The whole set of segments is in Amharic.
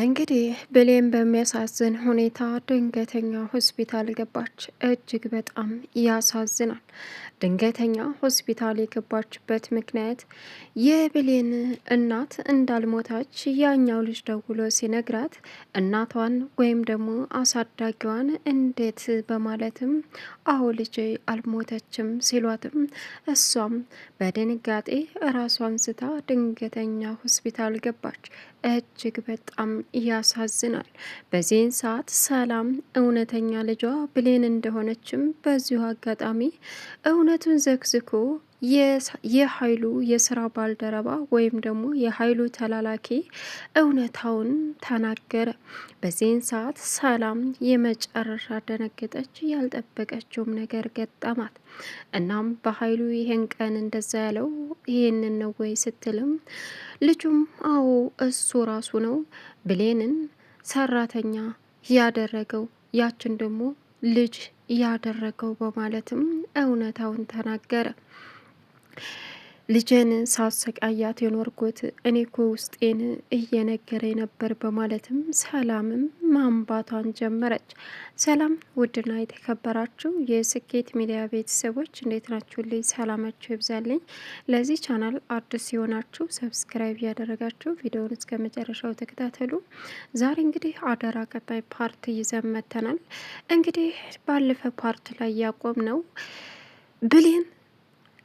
እንግዲህ ብሌን በሚያሳዝን ሁኔታ ድንገተኛ ሆስፒታል ገባች። እጅግ በጣም ያሳዝናል። ድንገተኛ ሆስፒታል የገባችበት ምክንያት የብሌን እናት እንዳልሞታች ያኛው ልጅ ደውሎ ሲነግራት እናቷን ወይም ደግሞ አሳዳጊዋን እንዴት በማለትም አዎ ልጄ አልሞተችም ሲሏትም እሷም በድንጋጤ ራሷን ስታ ድንገተኛ ሆስፒታል ገባች። እጅግ በጣም ያሳዝናል። በዚህን ሰዓት ሰላም እውነተኛ ልጇ ብሌን እንደሆነችም በዚሁ አጋጣሚ እውነቱን ዘግዝኮ የኃይሉ የስራ ባልደረባ ወይም ደግሞ የኃይሉ ተላላኪ እውነታውን ተናገረ። በዚህን ሰዓት ሰላም የመጨረሻ ደነገጠች። ያልጠበቀችውም ነገር ገጠማት። እናም በኃይሉ ይሄን ቀን እንደዛ ያለው ይሄንን ነው ወይ ስትልም ልጁም አዎ እሱ ራሱ ነው ብሌንን ሰራተኛ ያደረገው ያችን ደግሞ ልጅ ያደረገው በማለትም እውነታውን ተናገረ። ልጄን ሳሰቃያት የኖርኩት እኔ እኮ ውስጤን እየነገረኝ ነበር በማለትም ሰላምም ማንባቷን ጀመረች። ሰላም ውድና የተከበራችሁ የስኬት ሚዲያ ቤተሰቦች እንዴት ናችሁልኝ? ሰላማችሁ ይብዛልኝ። ለዚህ ቻናል አዲስ ሲሆናችሁ ሰብስክራይብ ያደረጋችሁ ቪዲዮውን እስከ መጨረሻው ተከታተሉ። ዛሬ እንግዲህ አደራ ቀጣይ ፓርት ይዘን መጥተናል። እንግዲህ ባለፈ ፓርት ላይ ያቆም ነው ብሌን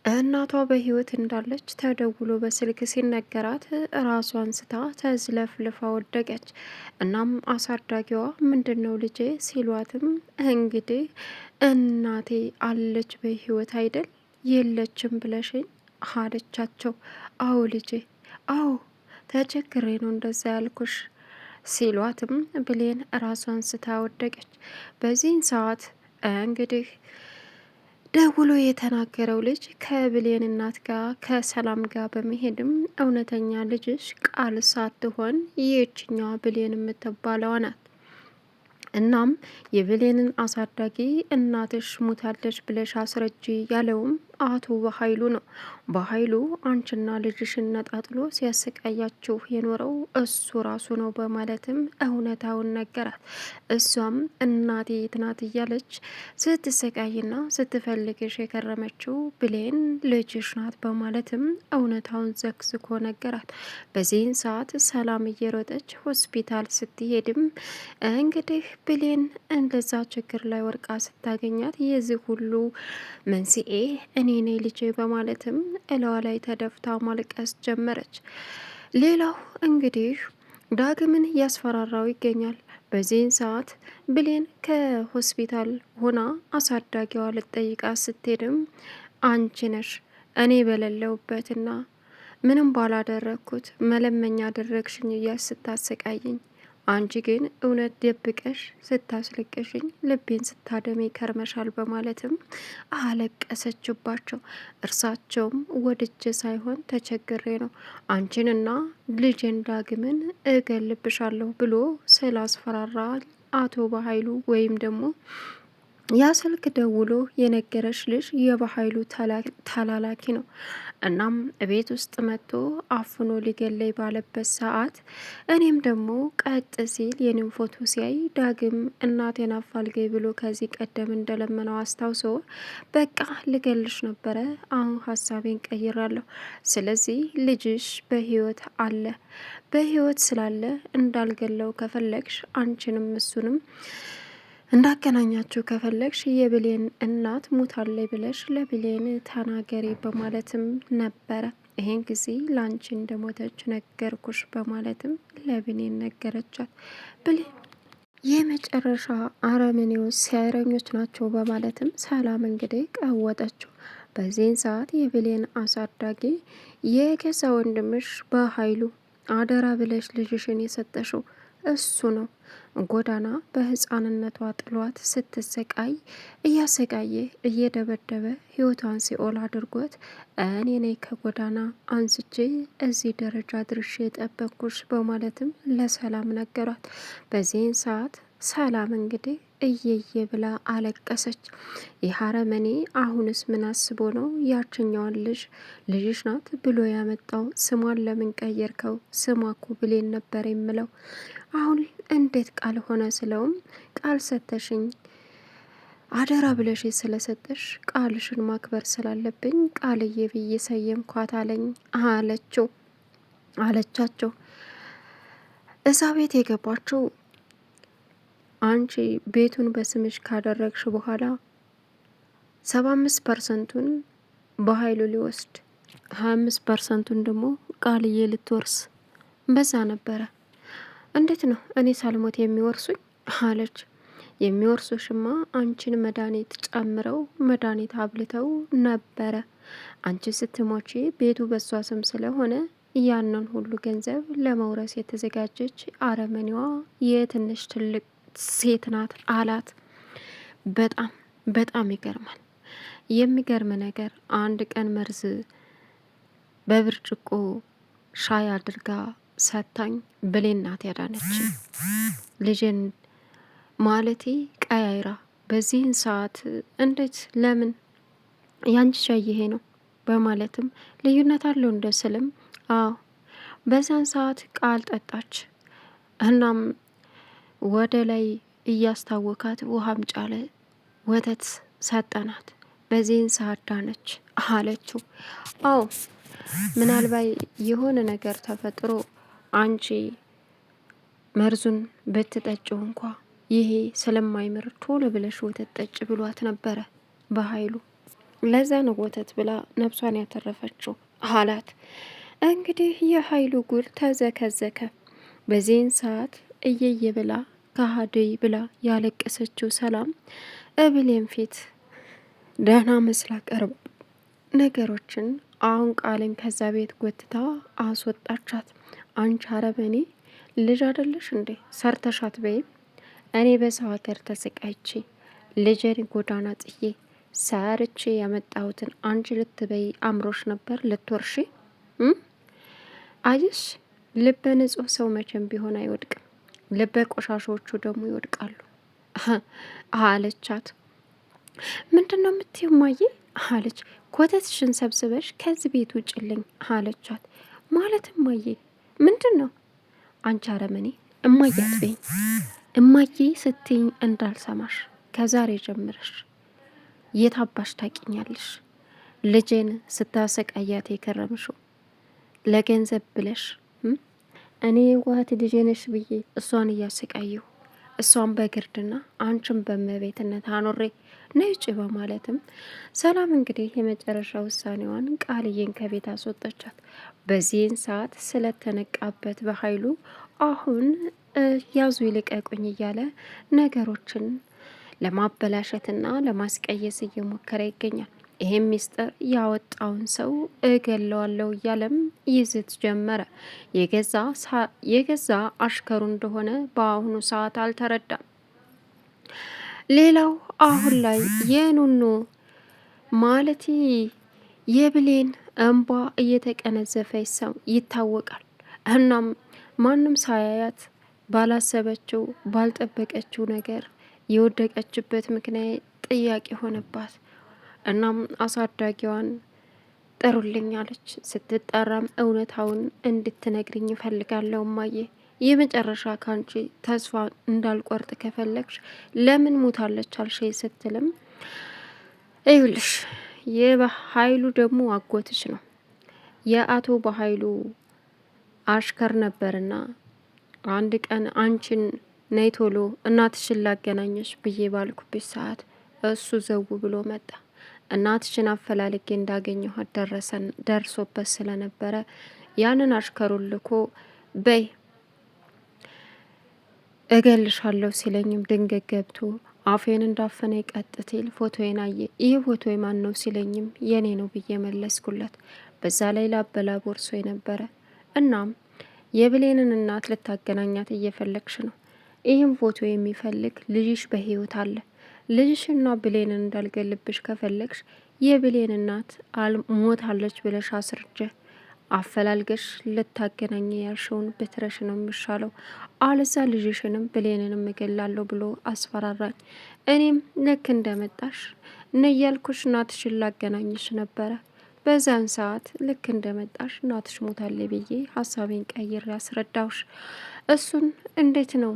እናቷ በህይወት እንዳለች ተደውሎ በስልክ ሲነገራት ራሷን ስታ ተዝለፍልፋ ወደቀች። እናም አሳዳጊዋ ምንድን ነው ልጄ ሲሏትም እንግዲህ እናቴ አለች በህይወት አይደል የለችም ብለሽኝ አለቻቸው። አዎ ልጄ አዎ ተቸግሬ ነው እንደዛ ያልኩሽ ሲሏትም ብሌን ራሷን ስታ ወደቀች። በዚህን ሰዓት እንግዲህ ደውሎ የተናገረው ልጅ ከብሌን እናት ጋር ከሰላም ጋር በመሄድም እውነተኛ ልጅሽ ቃል ሳትሆን ይህችኛዋ ብሌን የምትባለዋ ናት። እናም የብሌንን አሳዳጊ እናትሽ ሙታለች ብለሽ አስረጂ ያለውም አቶ በኃይሉ ነው። በኃይሉ አንቺና ልጅሽን ነጣጥሎ ሲያሰቃያችሁ የኖረው እሱ ራሱ ነው በማለትም እውነታውን ነገራት። እሷም እናቴ የት ናት እያለች ስትሰቃይና ስትፈልግሽ የከረመችው ብሌን ልጅሽ ናት በማለትም እውነታውን ዘግዝኮ ነገራት። በዚህን ሰዓት ሰላም እየሮጠች ሆስፒታል ስትሄድም እንግዲህ ብሌን እንደዛ ችግር ላይ ወርቃ ስታገኛት የዚህ ሁሉ መንስኤ እኔ ነኝ ልጄ በማለትም እለዋ ላይ ተደፍታ ማልቀስ ጀመረች። ሌላው እንግዲህ ዳግምን እያስፈራራው ይገኛል። በዚህን ሰዓት ብሌን ከሆስፒታል ሆና አሳዳጊዋ ልትጠይቃት ስትሄድም አንቺ ነሽ እኔ በሌለውበትና ምንም ባላደረግኩት መለመኛ አደረግሽኝ እያስ ስታሰቃየኝ አንቺ ግን እውነት ደብቀሽ ስታስለቀሽኝ ልቤን ስታደሜ ከርመሻል በማለትም አለቀሰችባቸው። እርሳቸውም ወድጄ ሳይሆን ተቸግሬ ነው አንቺንና ልጄን ዳግምን እገልብሻለሁ ብሎ ስላስፈራራ አቶ በኃይሉ ወይም ደግሞ ያ ስልክ ደውሎ የነገረች ልጅ የበኃይሉ ተላላኪ ነው። እናም ቤት ውስጥ መጥቶ አፍኖ ሊገለይ ባለበት ሰዓት እኔም ደግሞ ቀጥ ሲል የኔም ፎቶ ሲያይ ዳግም እናቴን አፋልገኝ ብሎ ከዚህ ቀደም እንደለመነው አስታውሶ በቃ ልገልሽ ነበረ፣ አሁን ሀሳቤን ቀይራለሁ። ስለዚህ ልጅሽ በህይወት አለ። በህይወት ስላለ እንዳልገለው ከፈለግሽ አንቺንም እሱንም እንዳገናኛችሁ ከፈለግሽ የብሌን እናት ሙታለይ ብለሽ ለብሌን ተናገሪ በማለትም ነበረ። ይሄን ጊዜ ላንቺ እንደሞተች ነገርኩሽ በማለትም ለብሌን ነገረቻት። ብሌን የመጨረሻ አረመኔዎች ሲያረኞች ናቸው በማለትም ሰላም እንግዲህ ቀወጠችው። በዚህን ሰዓት የብሌን አሳዳጊ የገዛ ወንድምሽ በኃይሉ አደራ ብለሽ ልጅሽን የሰጠሽው እሱ ነው። ጎዳና በህፃንነቷ ጥሏት ስትሰቃይ እያሰቃየ እየደበደበ ህይወቷን ሲኦል አድርጎት እኔ ነኝ ከጎዳና አንስቼ እዚህ ደረጃ ድርሼ የጠበቅኩሽ በማለትም ለሰላም ነገሯት። በዚህን ሰዓት ሰላም እንግዲህ እየየ ብላ አለቀሰች። ይህ አረመኔ አሁንስ ምን አስቦ ነው ያችኛዋን ልጅሽ ናት ብሎ ያመጣው? ስሟን ለምን ቀየርከው? ስሟ እኮ ብሌን ነበር የምለው። አሁን እንዴት ቃል ሆነ? ስለውም ቃል ሰተሽኝ አደራ ብለሽ ስለሰጠሽ ቃልሽን ማክበር ስላለብኝ ቃልዬ ብዬ ሰየምኳት አለኝ አለቻቸው። እዛ ቤት የገባችው አንቺ ቤቱን በስምሽ ካደረግሽ በኋላ 75%ቱን በኃይሉ ሊወስድ 25%ቱን ደግሞ ቃልዬ ልትወርስ በዛ ነበረ። እንዴት ነው እኔ ሳልሞት የሚወርሱኝ አለች። የሚወርሱሽማ አንቺን መድኃኒት ጨምረው መድኃኒት አብልተው ነበረ። አንቺ ስትሞቺ ቤቱ በሷ ስም ስለሆነ ያንን ሁሉ ገንዘብ ለመውረስ የተዘጋጀች አረመኔዋ የትንሽ ትልቅ ሴት ናት አላት። በጣም በጣም ይገርማል። የሚገርም ነገር አንድ ቀን መርዝ በብርጭቆ ሻይ አድርጋ ሰታኝ ብሌን ናት ያዳነች ልጅን ማለቴ ቀያይራ። በዚህን ሰዓት እንዴት ለምን ያንቺ ሻይ ይሄ ነው በማለትም ልዩነት አለው እንደ ስልም አዎ በዛን ሰዓት ቃል ጠጣች። እናም ወደ ላይ እያስታወካት ውሃም ጫለ ወተት ሰጠናት። በዚህን ሰዓት ዳነች አለችው። አዎ ምናልባት የሆነ ነገር ተፈጥሮ አንቺ መርዙን ብትጠጪው እንኳ ይሄ ስለማይምር ቶሎ ብለሽ ወተት ጠጭ ብሏት ነበረ በኃይሉ። ለዛ ነው ወተት ብላ ነፍሷን ያተረፈችው አላት። እንግዲህ የኃይሉ ጉድ ተዘከዘከ። በዚህን ሰዓት እየየ ብላ ከሀደይ ብላ ያለቀሰችው ሰላም እብሌን ፊት ደህና መስላ ቀርባ ነገሮችን አሁን ቃልን ከዛ ቤት ጎትታ አስወጣቻት። አንቺ አረመኔ ልጅ አይደለሽ እንዴ ሰርተሻት በይም እኔ በሰው ሀገር ተሰቃይቼ ልጄን ጎዳና ጥዬ ሰርቼ ያመጣሁትን አንቺ ልትበይ አምሮሽ ነበር ልትወርሺ? አየሽ ልበ ንጹህ ሰው መቼም ቢሆን አይወድቅም፣ ልበ ቆሻሾቹ ደግሞ ይወድቃሉ አለቻት። ምንድን ነው የምትይው እማዬ አለች። ኮተትሽን ሰብስበሽ ከዚህ ቤት ውጭልኝ አለቻት። ማለት እማዬ ምንድን ነው? አንቺ አረመኔ እማዬ አትበይኝ። እማዬ ስትኝ እንዳልሰማሽ ከዛሬ ጀምረሽ የታባሽ ታቂኛለሽ። ልጄን ስታሰቃያት የከረምሽው ለገንዘብ ብለሽ እኔ ዋት ልጄ ነሽ ብዬ እሷን እያሰቃየሁ እሷን በግርድና አንቺን በመቤትነት አኖሬ ነጭ በማለትም ሰላም እንግዲህ የመጨረሻ ውሳኔዋን ቃልዬን ከቤት አስወጣቻት። በዚህን ሰዓት ስለተነቃበት በኃይሉ አሁን ያዙ ይልቀቁኝ እያለ ነገሮችን ለማበላሸትና ለማስቀየስ እየሞከረ ይገኛል። ይሄም ሚስጥር ያወጣውን ሰው እገለዋለሁ እያለም ይዝት ጀመረ። የገዛ አሽከሩ እንደሆነ በአሁኑ ሰዓት አልተረዳም። ሌላው አሁን ላይ የኑኑ ማለት የብሌን እንባ እየተቀነዘፈ ይታወቃል። እናም ማንም ሳያያት ባላሰበችው ባልጠበቀችው ነገር የወደቀችበት ምክንያት ጥያቄ ሆነባት። እናም አሳዳጊዋን ጥሩልኝ አለች። ስትጠራም እውነታውን እንድትነግርኝ እፈልጋለሁ እማዬ፣ የመጨረሻ ካንቺ ተስፋ እንዳልቆርጥ ከፈለግሽ ለምን ሞታለች አልሽ ስትልም ይኸውልሽ የበኃይሉ ደግሞ አጎትሽ ነው የአቶ በኃይሉ አሽከር ነበርና አንድ ቀን አንቺን ነይ ቶሎ እናትሽን ላገናኘሽ ብዬ ባልኩብሽ ሰዓት እሱ ዘው ብሎ መጣ። እናትሽን አፈላልጌ እንዳገኘኋት ደርሶበት ስለነበረ ያንን አሽከሩን ልኮ በይ እገልሻለሁ ሲለኝም ድንገት ገብቶ አፌን እንዳፈነ ይቀጥትል ፎቶዬን አየ። ይህ ፎቶ ማን ነው ሲለኝም የኔ ነው ብዬ መለስኩለት። በዛ ላይ ላበላ ቦርሶ ነበረ። እናም የብሌንን እናት ልታገናኛት እየፈለግሽ ነው። ይህም ፎቶ የሚፈልግ ልጅሽ በህይወት አለ። ልጅሽና ብሌንን እንዳልገልብሽ ከፈለግሽ የብሌን እናት ሞታለች ብለሽ አስርጀ አፈላልገሽ ልታገናኘ ያልሽውን ብትረሽ ነው የሚሻለው፣ አለዛ ልጅሽንም ብሌንንም እገላለሁ ብሎ አስፈራራኝ። እኔም ልክ እንደመጣሽ እያልኩሽ እናትሽን ላገናኝሽ ነበረ። በዛን ሰዓት ልክ እንደመጣሽ እናትሽ ሞታለች ብዬ ሀሳቤን ቀይሬ ያስረዳውሽ። እሱን እንዴት ነው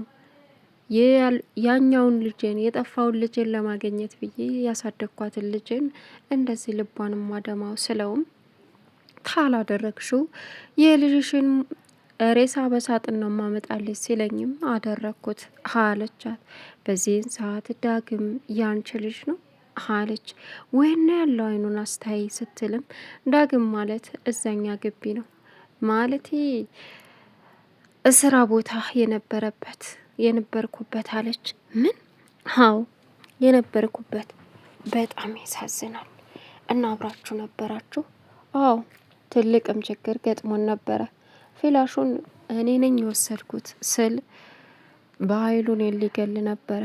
ያኛውን ልጅን የጠፋውን ልጅን ለማግኘት ብዬ ያሳደግኳትን ልጅን እንደዚህ ልቧንም ማደማው ስለውም ካላደረግሽው የልጅሽን ሬሳ በሳጥን ነው ማመጣልሽ ሲለኝም አደረግኩት አለቻት። በዚህን ሰዓት ዳግም ያንቺ ልጅ ነው አለች። ወይና ያለው አይኑን አስታይ ስትልም ዳግም ማለት እዛኛ ግቢ ነው ማለት እስራ ቦታ የነበርኩበት አለች። ምን? አዎ የነበርኩበት። በጣም ያሳዝናል። እና አብራችሁ ነበራችሁ? አዎ ትልቅም ችግር ገጥሞን ነበረ። ፍላሹን እኔ ነኝ የወሰድኩት ስል በኃይሉን ሊገል ነበረ።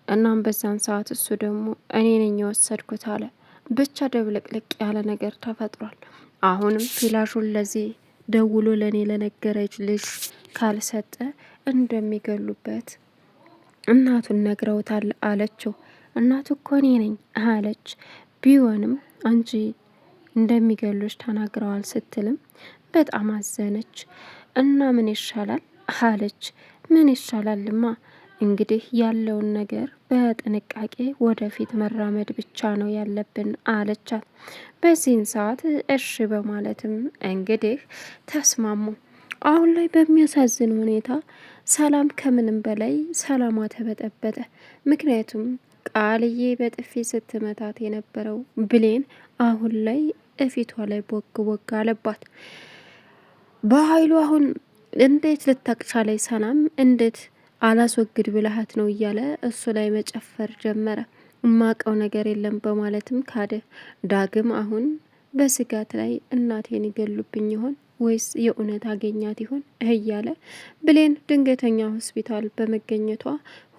እናም በዛን ሰዓት እሱ ደግሞ እኔ ነኝ የወሰድኩት አለ። ብቻ ደብልቅልቅ ያለ ነገር ተፈጥሯል። አሁንም ፍላሹን ለዚህ ደውሎ ለእኔ ለነገረች ልጅ ካልሰጠ እንደሚገሉበት እናቱን ነግረውታል አለችው። እናቱ እኮ እኔ ነኝ አለች። ቢሆንም አንቺ እንደሚገሉች ተናግረዋል ስትልም በጣም አዘነች። እና ምን ይሻላል አለች። ምን ይሻላልማ እንግዲህ ያለውን ነገር በጥንቃቄ ወደፊት መራመድ ብቻ ነው ያለብን አለቻት። በዚህን ሰዓት እሺ በማለትም እንግዲህ ተስማሙ። አሁን ላይ በሚያሳዝን ሁኔታ ሰላም ከምንም በላይ ሰላሟ ተበጠበጠ። ምክንያቱም ቃልዬ በጥፊ ስትመታት የነበረው ብሌን አሁን ላይ እፊቷ ላይ ቦግ ቦግ አለባት። በኃይሉ አሁን እንዴት ልታቅቻለይ ሰላም እንዴት አላስወግድ ብልሃት ነው እያለ እሱ ላይ መጨፈር ጀመረ። እማቀው ነገር የለም በማለትም ካደ። ዳግም አሁን በስጋት ላይ እናቴን ይገሉብኝ ይሆን ወይስ የእውነት አገኛት ይሆን እያለ ብሌን ድንገተኛ ሆስፒታል በመገኘቷ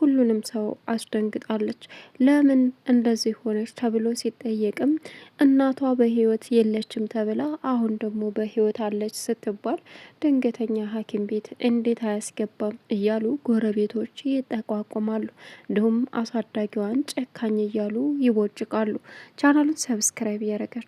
ሁሉንም ሰው አስደንግጣለች። ለምን እንደዚህ ሆነች ተብሎ ሲጠየቅም እናቷ በህይወት የለችም ተብላ አሁን ደግሞ በህይወት አለች ስትባል ድንገተኛ ሐኪም ቤት እንዴት አያስገባም እያሉ ጎረቤቶች ይጠቋቁማሉ። እንዲሁም አሳዳጊዋን ጨካኝ እያሉ ይቦጭቃሉ። ቻናሉን ሰብስክራይብ እያረጋችሁ